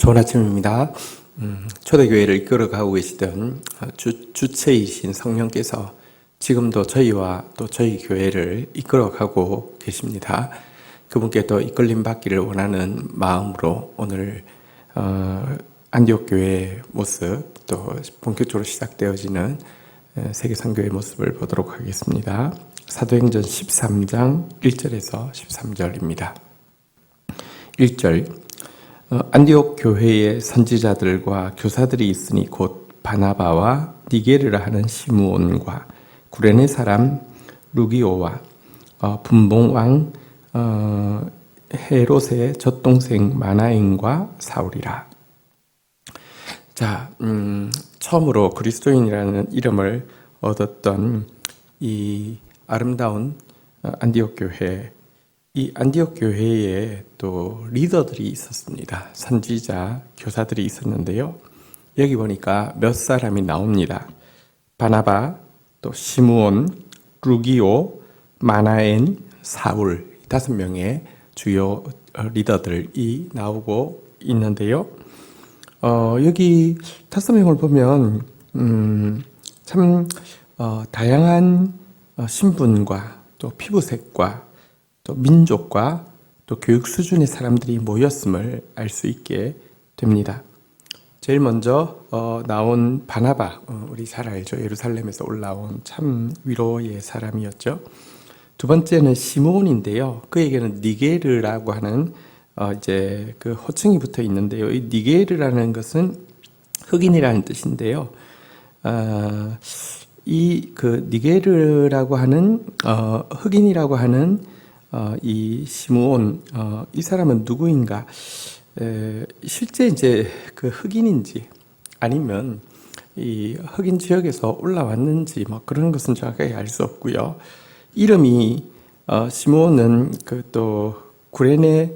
좋은 아침입니다. 초대교회를 이끌어가고 계시던 주체이신 성령께서 지금도 저희와 또 저희 교회를 이끌어가고 계십니다. 그분께 또 이끌림 받기를 원하는 마음으로 오늘 안디옥 교회의 모습, 또 본격적으로 시작되어지는 세계선교의 모습을 보도록 하겠습니다. 사도행전 13장 1절에서 13절입니다. 1절 안디옥 교회의 선지자들과 교사들이 있으니 곧 바나바와 니게르라 하는 시므온과 구레네 사람 루기오와 분봉왕 헤롯의 젖동생 마나엔과 사울이라. 자, 처음으로 그리스도인이라는 이름을 얻었던 이 아름다운 안디옥 교회, 이 안디옥 교회에 또 리더들이 있었습니다. 선지자, 교사들이 있었는데요. 여기 보니까 몇 사람이 나옵니다. 바나바, 또 시므온, 루기오, 마나엔, 사울, 5명의 주요 리더들이 나오고 있는데요. 여기 5명을 보면 참 다양한 신분과 또 피부색과 또 민족과 또 교육 수준의 사람들이 모였음을 알 수 있게 됩니다. 제일 먼저 나온 바나바, 우리 잘 알죠. 예루살렘에서 올라온 참 위로의 사람이었죠. 두 번째는 시므온인데요. 그에게는 니게르라고 하는 이제 그 호칭이 붙어 있는데요. 이 니게르라는 것은 흑인이라는 뜻인데요. 이 그 니게르라고 하는 흑인이라고 하는 이 시므온, 이 사람은 누구인가? 실제 이제 그 흑인인지 아니면 이 흑인 지역에서 올라왔는지 뭐 그런 것은 정확하게 알 수 없고요. 이름이 시므온은 그 또 구레네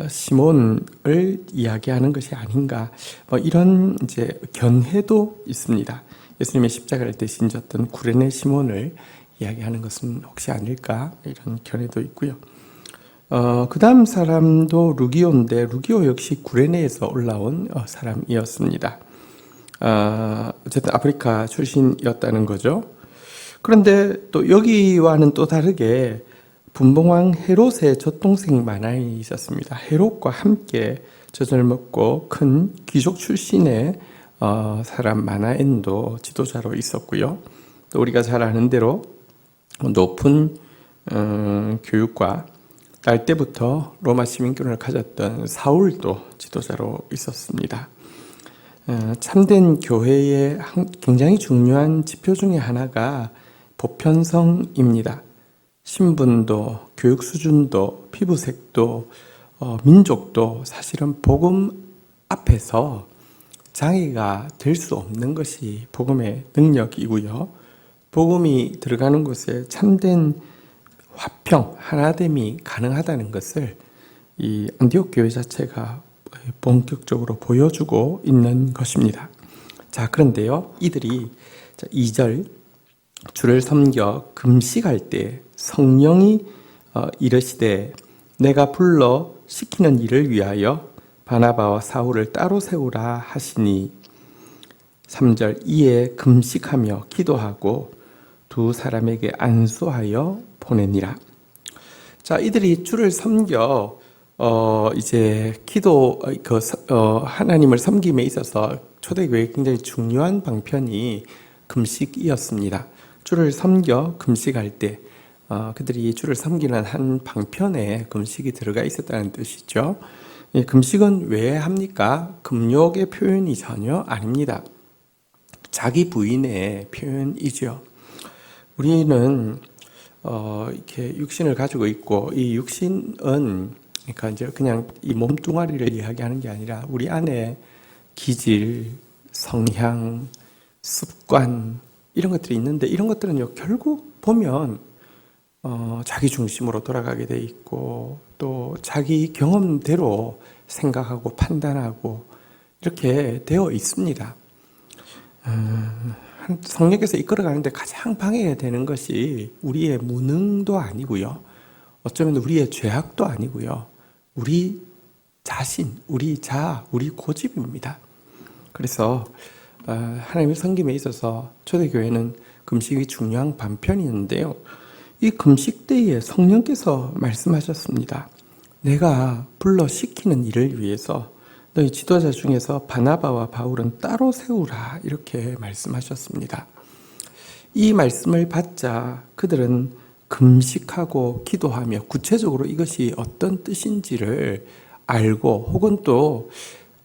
시몬을 이야기하는 것이 아닌가? 뭐 이런 이제 견해도 있습니다. 예수님의 십자가를 대신 졌던 구레네 시몬을 이야기하는 것은 혹시 아닐까? 이런 견해도 있고요. 그 다음 사람도 루기오인데, 루기오 역시 구레네에서 올라온 사람이었습니다. 어쨌든 아프리카 출신이었다는 거죠. 그런데 또 여기와는 또 다르게 분봉왕 헤롯의 젖동생 마나엔이 있었습니다. 헤롯과 함께 젖을 먹고 큰 귀족 출신의 사람 마나엔도 지도자로 있었고요. 또 우리가 잘 아는 대로 높은 교육과 날 때부터 로마 시민권을 가졌던 사울도 지도자로 있었습니다. 참된 교회의 굉장히 중요한 지표 중에 하나가 보편성입니다. 신분도, 교육 수준도, 피부색도, 민족도 사실은 복음 앞에서 장애가 될 수 없는 것이 복음의 능력이고요. 복음이 들어가는 곳에 참된 화평, 하나됨이 가능하다는 것을 이 안디옥 교회 자체가 본격적으로 보여주고 있는 것입니다. 자, 그런데요, 이들이 2절 주를 섬겨 금식할 때 성령이 이르시되 내가 불러 시키는 일을 위하여 바나바와 사울을 따로 세우라 하시니 3절 이에 금식하며 기도하고 두 사람에게 안수하여 보내니라. 자, 이들이 주를 섬겨 이제 기도 하나님을 섬김에 있어서 초대교회의 굉장히 중요한 방편이 금식이었습니다. 주를 섬겨 금식할 때 그들이 주를 섬기는 한 방편에 금식이 들어가 있었다는 뜻이죠. 이 금식은 왜 합니까? 금욕의 표현이 전혀 아닙니다. 자기 부인의 표현이죠. 우리는 이렇게 육신을 가지고 있고 이 육신은 그러니까 이제 그냥 이 몸뚱아리를 이야기하는 게 아니라 우리 안에 기질, 성향, 습관 이런 것들이 있는데 이런 것들은요 결국 보면 자기 중심으로 돌아가게 돼 있고 또 자기 경험대로 생각하고 판단하고 이렇게 되어 있습니다. 성령께서 이끌어가는데 가장 방해되는 것이 우리의 무능도 아니고요. 어쩌면 우리의 죄악도 아니고요. 우리 자신, 우리 자아, 우리 고집입니다. 그래서 하나님의 섬김에 있어서 초대교회는 금식이 중요한 반편이었는데요. 이 금식 때에 성령께서 말씀하셨습니다. 내가 불러 시키는 일을 위해서 너희 지도자 중에서 바나바와 바울은 따로 세우라, 이렇게 말씀하셨습니다. 이 말씀을 받자 그들은 금식하고 기도하며 구체적으로 이것이 어떤 뜻인지를 알고, 혹은 또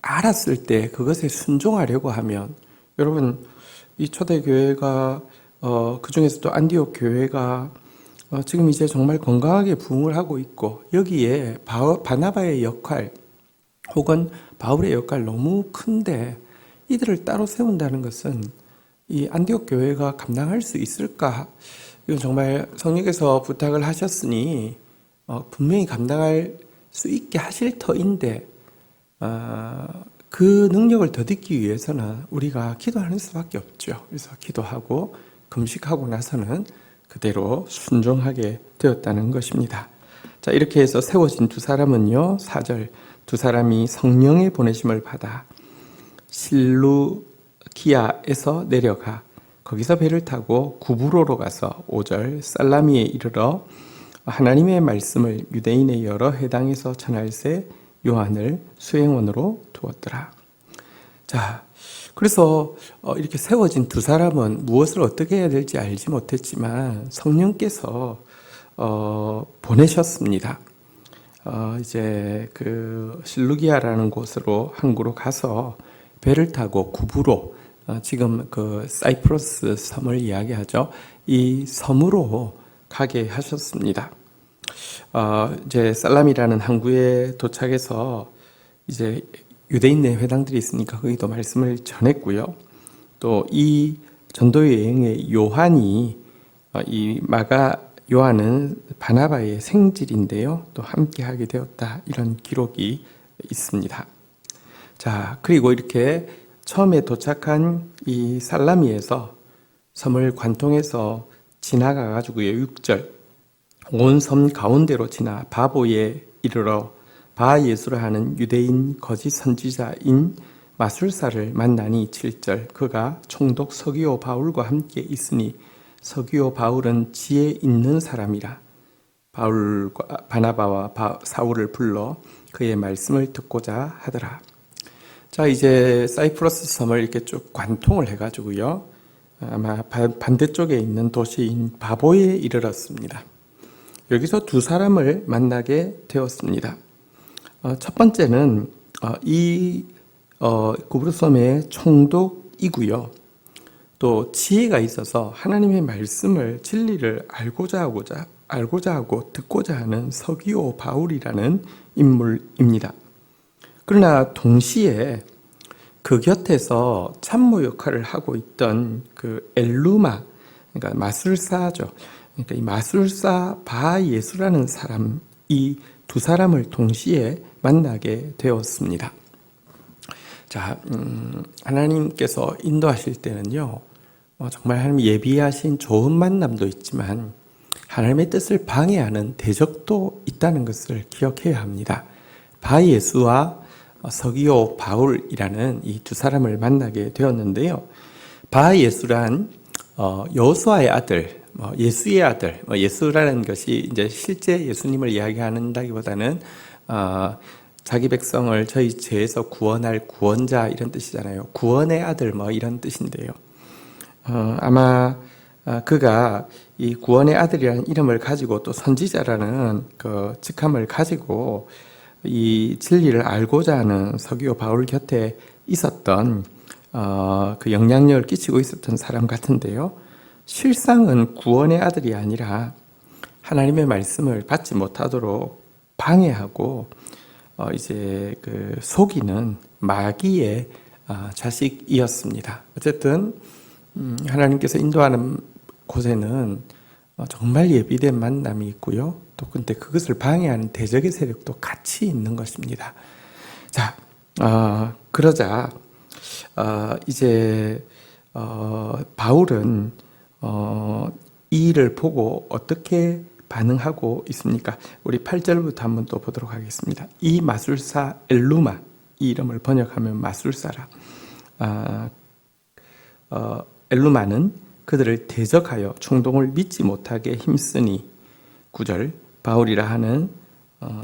알았을 때 그것에 순종하려고 하면, 여러분, 이 초대교회가 그 중에서도 안디옥 교회가 지금 이제 정말 건강하게 부흥을 하고 있고, 여기에 바나바의 역할 혹은 바울의 역할 너무 큰데 이들을 따로 세운다는 것은 이 안디옥 교회가 감당할 수 있을까? 이건 정말 성령께서 부탁을 하셨으니 분명히 감당할 수 있게 하실 터인데, 그 능력을 더듬기 위해서는 우리가 기도하는 수밖에 없죠. 그래서 기도하고 금식하고 나서는 그대로 순종하게 되었다는 것입니다. 자, 이렇게 해서 세워진 두 사람은요, 4절, 두 사람이 성령의 보내심을 받아 실루키아에서 내려가 거기서 배를 타고 구브로로 가서 5절 살라미에 이르러 하나님의 말씀을 유대인의 여러 회당에서 전할새 요한을 수행원으로 두었더라. 자, 그래서 이렇게 세워진 두 사람은 무엇을 어떻게 해야 될지 알지 못했지만 성령께서 보내셨습니다. 이제 그 실루기아라는 곳으로 항구로 가서 배를 타고 구브로, 지금 그 사이프러스 섬을 이야기하죠. 이 섬으로 가게 하셨습니다. 이제 살람이라는 항구에 도착해서 이제 유대인 내 회당들이 있으니까 거기도 말씀을 전했고요. 또 이 전도 여행의 요한이 이 마가 요한은 바나바의 생질인데요. 또 함께 하게 되었다, 이런 기록이 있습니다. 자, 그리고 이렇게 처음에 도착한 이 살라미에서 섬을 관통해서 지나가 가지고요. 6절 온 섬 가운데로 지나 바보에 이르러 바예수라 하는 유대인 거짓 선지자인 마술사를 만나니 7절 그가 총독 서기오 바울과 함께 있으니 서기오 바울은 지혜 있는 사람이라 바울과 바나바와 사울을 불러 그의 말씀을 듣고자 하더라. 자, 이제 사이프러스 섬을 이렇게 쭉 관통을 해가지고요, 아마 반대쪽에 있는 도시인 바보에 이르렀습니다. 여기서 두 사람을 만나게 되었습니다. 첫 번째는 이 구브로섬의 총독이고요. 또 지혜가 있어서 하나님의 말씀을, 진리를 알고자 하고 듣고자 하는 서기오 바울이라는 인물입니다. 그러나 동시에 그 곁에서 참모 역할을 하고 있던 그 엘루마, 그러니까 마술사죠. 그러니까 이 마술사 바예수라는 사람, 이 두 사람을 동시에 만나게 되었습니다. 자, 하나님께서 인도하실 때는요, 정말 하나님 예비하신 좋은 만남도 있지만 하나님의 뜻을 방해하는 대적도 있다는 것을 기억해야 합니다. 바예수와 서기오 바울이라는 이 두 사람을 만나게 되었는데요. 바예수란 여호수아의 아들, 예수의 아들, 예수라는 것이 이제 실제 예수님을 이야기한다기보다는 자기 백성을 저희 죄에서 구원할 구원자, 이런 뜻이잖아요. 구원의 아들 이런 뜻인데요. 아마 그가 이 구원의 아들이라는 이름을 가지고 또 선지자라는 그 직함을 가지고 이 진리를 알고자 하는 서기오 바울 곁에 있었던 그 영향력을 끼치고 있었던 사람 같은데요. 실상은 구원의 아들이 아니라 하나님의 말씀을 받지 못하도록 방해하고 이제 그 속이는 마귀의 자식이었습니다. 어쨌든 하나님께서 인도하는 곳에는 정말 예비된 만남이 있고요. 또 근데 그것을 방해하는 대적의 세력도 같이 있는 것입니다. 자, 그러자 이제 바울은 이 일을 보고 어떻게 반응하고 있습니까? 우리 8절부터 한번 또 보도록 하겠습니다. 이 마술사 엘루마, 이 이름을 번역하면 마술사라. 엘루마는 그들을 대적하여 충동을 믿지 못하게 힘쓰니 9절 바울이라 하는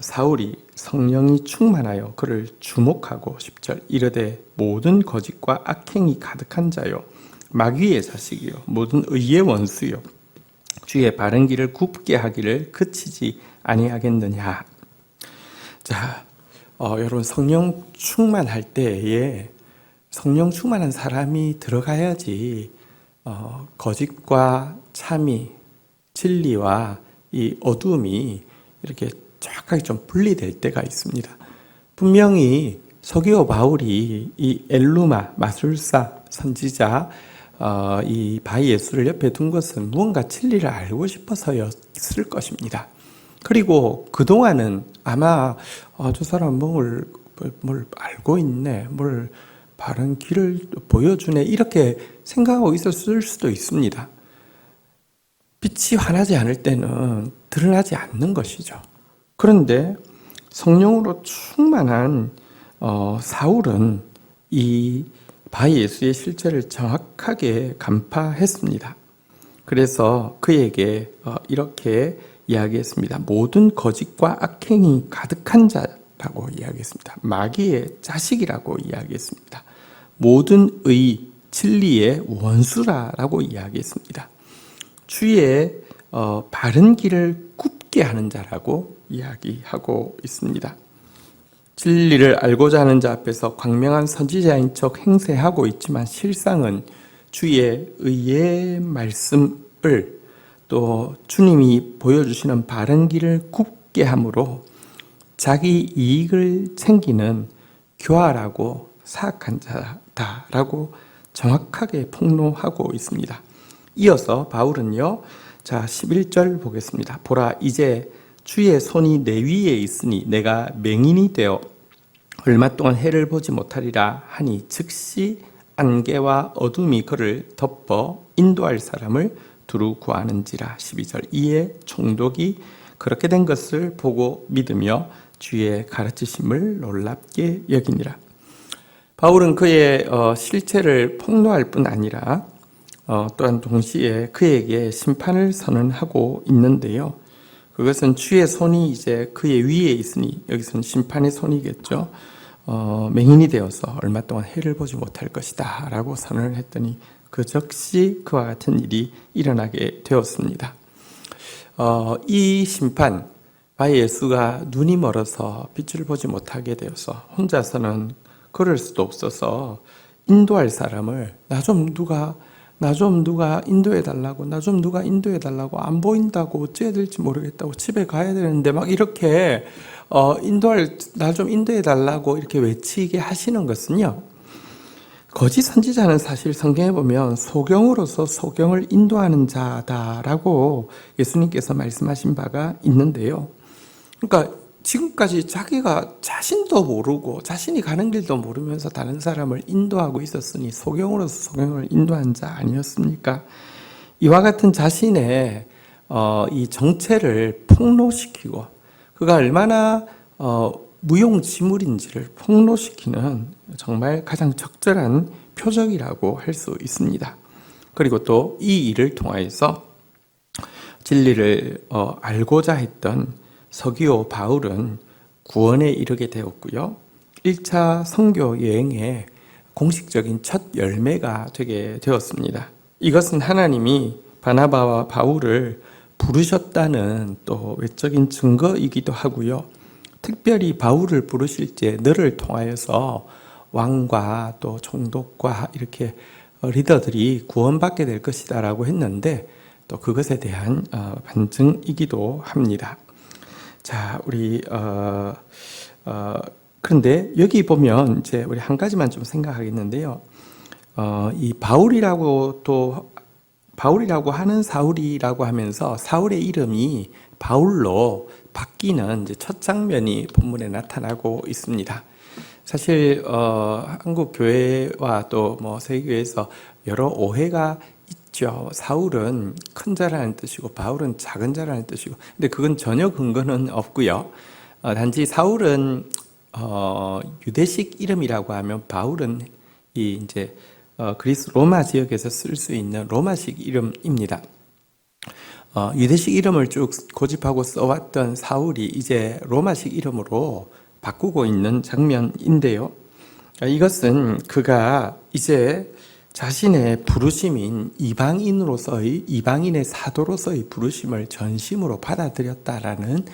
사울이 성령이 충만하여 그를 주목하고 10절 이르되 모든 거짓과 악행이 가득한 자요 마귀의 자식이요 모든 의의 원수요 주의 바른 길을 굽게 하기를 그치지 아니하겠느냐. 자, 여러분 성령 충만할 때에 성령 충만한 사람이 들어가야지 거짓과 참이 진리와 이 어둠이 이렇게 정확하게 좀 분리될 때가 있습니다. 분명히 서기오 바울이 이 엘루마 마술사 선지자 이 바위 예수를 옆에 둔 것은 무언가 진리를 알고 싶어서였을 것입니다. 그리고 그동안은 아마 저 사람 뭘 알고 있네, 뭘 바른 길을 보여주네 이렇게 생각하고 있었을 수도 있습니다. 빛이 환하지 않을 때는 드러나지 않는 것이죠. 그런데 성령으로 충만한 사울은 이 바위 예수의 실체를 정확하게 간파했습니다. 그래서 그에게 이렇게 이야기했습니다. 모든 거짓과 악행이 가득한 자라고 이야기했습니다. 마귀의 자식이라고 이야기했습니다. 모든 의, 진리의 원수라고 이야기했습니다. 주의 바른 길을 굽게 하는 자라고 이야기하고 있습니다. 진리를 알고자 하는 자 앞에서 광명한 선지자인 척 행세하고 있지만 실상은 주의 의의 말씀을 또 주님이 보여주시는 바른 길을 굽게 함으로 자기 이익을 챙기는 교활하고 사악한 자다라고 정확하게 폭로하고 있습니다. 이어서 바울은요, 자 11절 보겠습니다. 보라 이제 주의 손이 내 위에 있으니 내가 맹인이 되어 얼마 동안 해를 보지 못하리라 하니 즉시 안개와 어둠이 그를 덮어 인도할 사람을 두루 구하는지라. 12절 이에 총독이 그렇게 된 것을 보고 믿으며 주의 가르치심을 놀랍게 여기니라. 바울은 그의 실체를 폭로할 뿐 아니라 또한 동시에 그에게 심판을 선언하고 있는데요. 그것은 주의 손이 이제 그의 위에 있으니 여기서는 심판의 손이겠죠. 맹인이 되어서 얼마 동안 해를 보지 못할 것이다 라고 선언을 했더니 그 즉시 그와 같은 일이 일어나게 되었습니다. 이 심판, 바위 예수가 눈이 멀어서 빛을 보지 못하게 되어서 혼자서는 걸을 수도 없어서 인도할 사람을 나 좀 누가 인도해달라고, 나 좀 누가 인도해달라고, 안 보인다고, 어찌해야 될지 모르겠다고, 집에 가야 되는데 막 이렇게 나 좀 인도해달라고 이렇게 외치게 하시는 것은요, 거짓 선지자는 사실 성경에 보면 소경으로서 소경을 인도하는 자다라고 예수님께서 말씀하신 바가 있는데요. 그러니까 지금까지 자기가 자신도 모르고 자신이 가는 길도 모르면서 다른 사람을 인도하고 있었으니 소경으로서 소경을 인도한 자 아니었습니까? 이와 같은 자신의 이 정체를 폭로시키고 그가 얼마나 무용지물인지를 폭로시키는 정말 가장 적절한 표적이라고 할 수 있습니다. 그리고 또 이 일을 통하여서 진리를 알고자 했던 서기오 바울은 구원에 이르게 되었고요. 1차 선교 여행의 공식적인 첫 열매가 되게 되었습니다. 이것은 하나님이 바나바와 바울을 부르셨다는 또 외적인 증거이기도 하고요. 특별히 바울을 부르실 때 너를 통하여서 왕과 또 총독과 이렇게 리더들이 구원받게 될 것이다라고 했는데 또 그것에 대한 반증이기도 합니다. 자, 우리 그런데 여기 보면 이제 우리 한 가지만 좀 생각하겠는데요. 이 바울이라고 하는 사울이라고 하면서 사울의 이름이 바울로 바뀌는 이제 첫 장면이 본문에 나타나고 있습니다. 사실 한국 교회와 또 뭐 세계교회에서 여러 오해가 있죠. 사울은 큰 자라는 뜻이고 바울은 작은 자라는 뜻이고, 근데 그건 전혀 근거는 없고요. 단지 사울은 유대식 이름이라고 하면 바울은 이 이제 그리스 로마 지역에서 쓸 수 있는 로마식 이름입니다. 유대식 이름을 쭉 고집하고 써왔던 사울이 이제 로마식 이름으로 바꾸고 있는 장면인데요. 이것은 그가 이제 자신의 부르심인 이방인의 사도로서의 부르심을 전심으로 받아들였다라는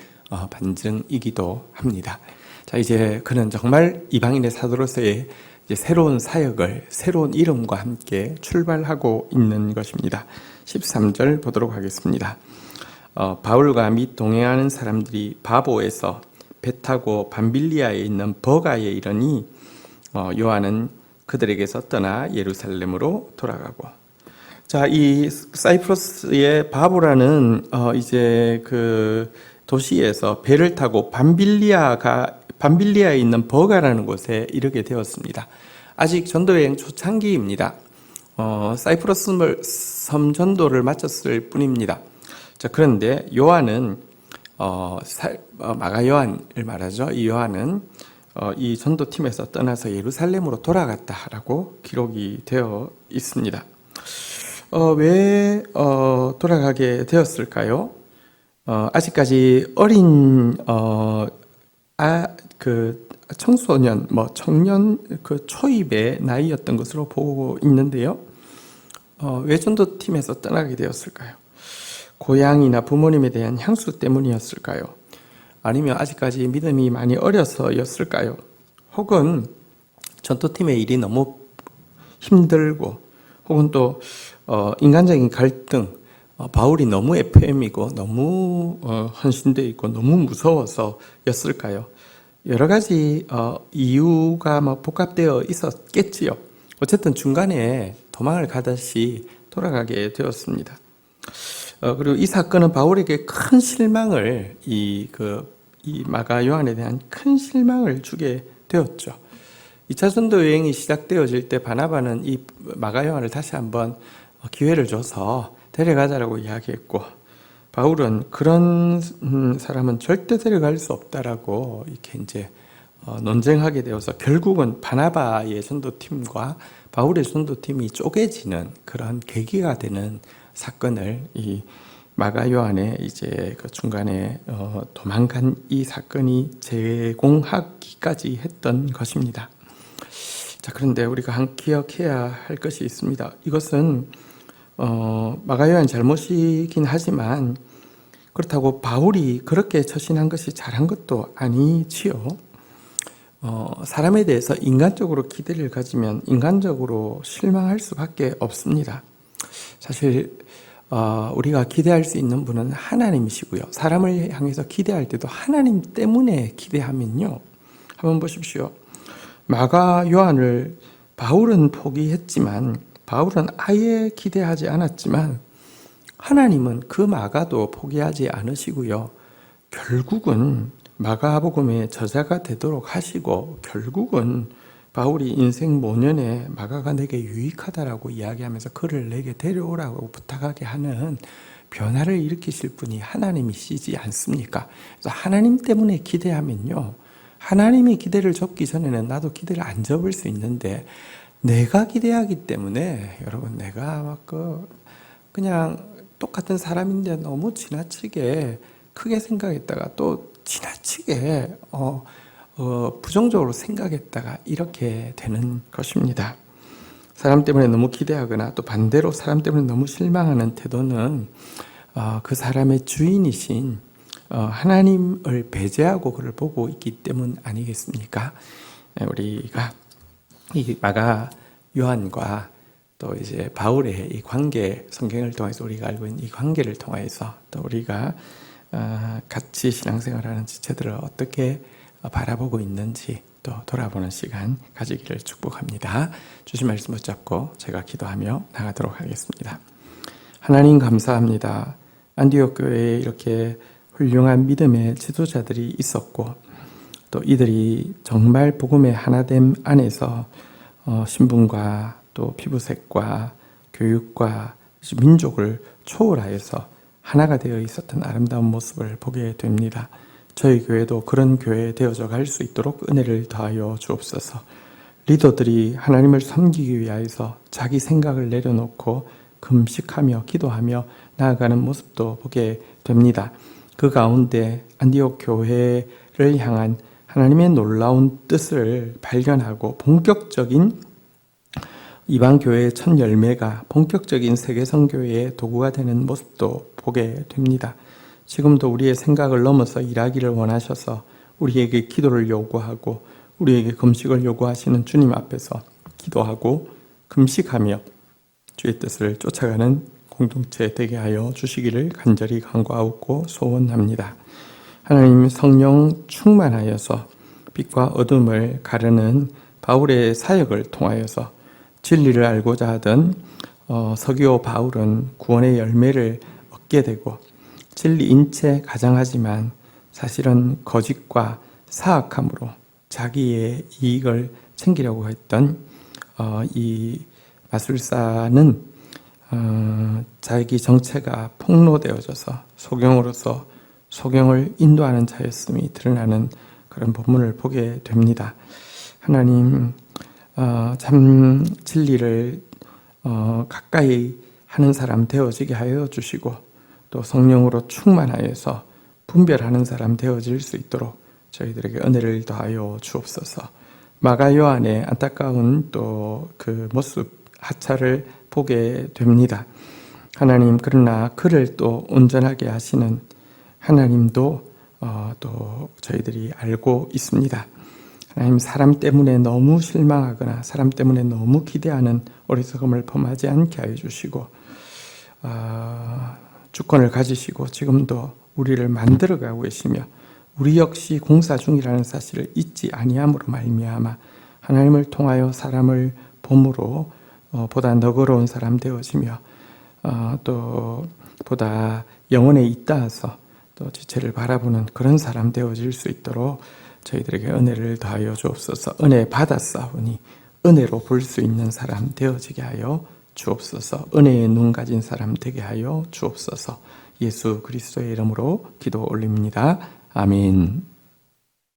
반증이기도 합니다. 자, 이제 그는 정말 이방인의 사도로서의 이제 새로운 사역을 새로운 이름과 함께 출발하고 있는 것입니다. 13절 보도록 하겠습니다. 바울과 및 동행하는 사람들이 바보에서 배 타고 밤빌리아에 있는 버가에 이르니 요한은 그들에게서 떠나 예루살렘으로 돌아가고. 자, 이 사이프러스의 바보라는 이제 그 도시에서 배를 타고 밤빌리아에 있는 버가라는 곳에 이르게 되었습니다. 아직 전도여행 초창기입니다. 사이프러스 섬 전도를 마쳤을 뿐입니다. 자, 그런데 요한은 마가 요한을 말하죠. 이 요한은 이 전도팀에서 떠나서 예루살렘으로 돌아갔다라고 기록이 되어 있습니다. 왜 돌아가게 되었을까요? 아직까지 어린 청소년, 청년 그 초입의 나이였던 것으로 보고 있는데요. 왜 전도팀에서 떠나게 되었을까요? 고향이나 부모님에 대한 향수 때문이었을까요? 아니면 아직까지 믿음이 많이 어려서였을까요? 혹은 전도팀의 일이 너무 힘들고, 혹은 또 인간적인 갈등, 바울이 너무 FM이고 너무 헌신되어 있고 너무 무서워서였을까요? 여러 가지 이유가 복합되어 있었겠지요. 어쨌든 중간에 도망을 가듯이 돌아가게 되었습니다. 그리고 이 사건은 바울에게 큰 실망을 이 마가 요한에 대한 큰 실망을 주게 되었죠. 2차 전도 여행이 시작되어질 때 바나바는 이 마가 요한을 다시 한번 기회를 줘서 데려가자라고 이야기했고, 바울은 그런 사람은 절대 데려갈 수 없다라고 이렇게 이제 논쟁하게 되어서 결국은 바나바의 전도팀과 바울의 전도팀이 쪼개지는 그런 계기가 되는 사건을 이 마가 요한의 이제 그 중간에 도망간 이 사건이 제공하기까지 했던 것입니다. 자, 그런데 우리가 기억해야 할 것이 있습니다. 이것은 마가 요한 잘못이긴 하지만 그렇다고 바울이 그렇게 처신한 것이 잘한 것도 아니지요. 사람에 대해서 인간적으로 기대를 가지면 인간적으로 실망할 수밖에 없습니다. 사실 우리가 기대할 수 있는 분은 하나님이시고요. 사람을 향해서 기대할 때도 하나님 때문에 기대하면요. 한번 보십시오. 마가 요한을 바울은 포기했지만, 바울은 아예 기대하지 않았지만 하나님은 그 마가도 포기하지 않으시고요. 결국은 마가복음의 저자가 되도록 하시고, 결국은 바울이 인생 모년에 마가가 내게 유익하다라고 이야기하면서 그를 내게 데려오라고 부탁하게 하는 변화를 일으키실 분이 하나님이시지 않습니까? 그래서 하나님 때문에 기대하면요, 하나님이 기대를 접기 전에는 나도 기대를 안 접을 수 있는데, 내가 기대하기 때문에 여러분, 내가 그냥 똑같은 사람인데 너무 지나치게 크게 생각했다가 또 지나치게 부정적으로 생각했다가 이렇게 되는 것입니다. 사람 때문에 너무 기대하거나 또 반대로 사람 때문에 너무 실망하는 태도는 그 사람의 주인이신 하나님을 배제하고 그를 보고 있기 때문 아니겠습니까? 우리가 이 마가 요한과 또 이제 바울의 이 관계, 성경을 통해서 우리가 알고 있는 이 관계를 통해서 또 우리가 같이 신앙생활하는 지체들을 어떻게 바라보고 있는지 또 돌아보는 시간 가지기를 축복합니다. 주신 말씀 붙잡고 제가 기도하며 나가도록 하겠습니다. 하나님 감사합니다. 안디옥 교회에 이렇게 훌륭한 믿음의 지도자들이 있었고, 또 이들이 정말 복음의 하나됨 안에서 신분과 또 피부색과 교육과 민족을 초월하여서 하나가 되어 있었던 아름다운 모습을 보게 됩니다. 저희 교회도 그런 교회 되어져 갈 수 있도록 은혜를 더하여 주옵소서. 리더들이 하나님을 섬기기 위하여서 자기 생각을 내려놓고 금식하며 기도하며 나아가는 모습도 보게 됩니다. 그 가운데 안디옥 교회를 향한 하나님의 놀라운 뜻을 발견하고 본격적인 이방 교회의 첫 열매가 본격적인 세계 선교회의 도구가 되는 모습도 보게 됩니다. 지금도 우리의 생각을 넘어서 일하기를 원하셔서 우리에게 기도를 요구하고 우리에게 금식을 요구하시는 주님 앞에서 기도하고 금식하며 주의 뜻을 쫓아가는 공동체 되게 하여 주시기를 간절히 간구하고 소원합니다. 하나님 성령 충만하여서 빛과 어둠을 가르는 바울의 사역을 통하여서 진리를 알고자 하던 서기오 바울은 구원의 열매를 얻게 되고 진리인 채 가장하지만 사실은 거짓과 사악함으로 자기의 이익을 챙기려고 했던 이 마술사는 자기 정체가 폭로되어져서 소경으로서 소경을 인도하는 자였음이 드러나는 그런 본문을 보게 됩니다. 하나님 참 진리를 가까이 하는 사람 되어지게 하여 주시고 또 성령으로 충만하여서 분별하는 사람 되어질 수 있도록 저희들에게 은혜를 더하여 주옵소서. 마가 요한의 안타까운 또 그 모습 하차를 보게 됩니다. 하나님 그러나 그를 또 온전하게 하시는 하나님도 또 저희들이 알고 있습니다. 하나님 사람 때문에 너무 실망하거나 사람 때문에 너무 기대하는 어리석음을 범하지 않게 하여 주시고 주권을 가지시고 지금도 우리를 만들어가고 계시며 우리 역시 공사 중이라는 사실을 잊지 아니함으로 말미암아 하나님을 통하여 사람을 봄으로 보다 너그러운 사람 되어지며 또 보다 영혼에 잇따라서 또 지체를 바라보는 그런 사람 되어질 수 있도록 저희들에게 은혜를 더하여 주옵소서. 은혜 받았사오니 은혜로 볼 수 있는 사람 되어지게 하여 주옵소서. 은혜의 눈 가진 사람 되게 하여 주옵소서. 예수 그리스도의 이름으로 기도 올립니다. 아멘.